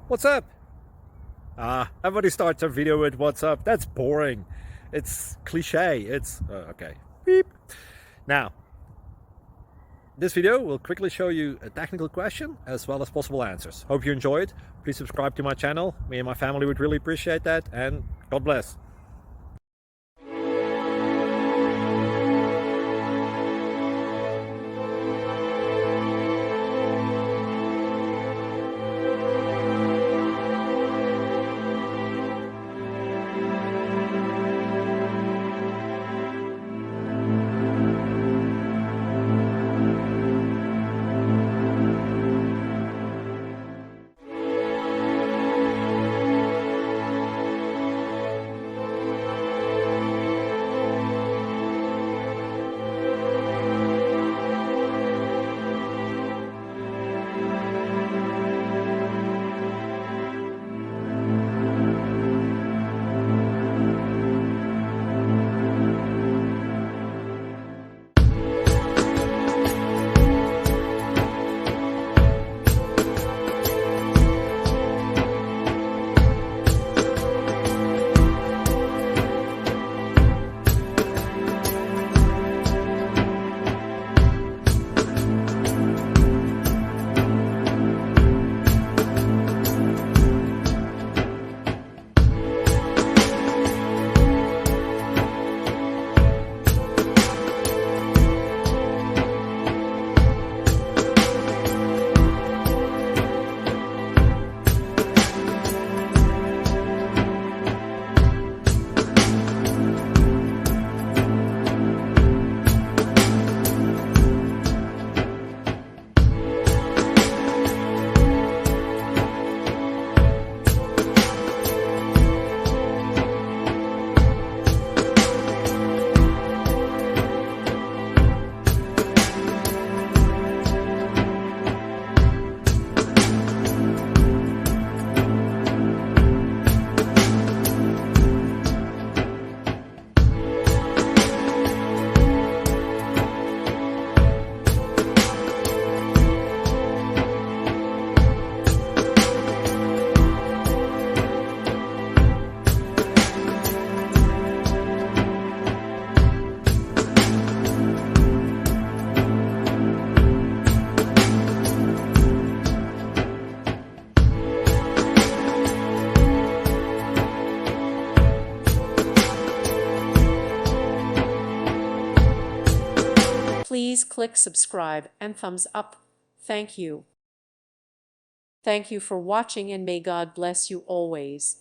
What's up? Everybody starts a video with what's up. That's boring. It's cliche. It's okay. Beep. Now, this video will quickly show you a technical question as well as possible answers. Hope you enjoy it. Please subscribe to my channel. Me and my family would really appreciate that, and God bless. Please click subscribe and thumbs up. Thank you. Thank you for watching, and may God bless you always.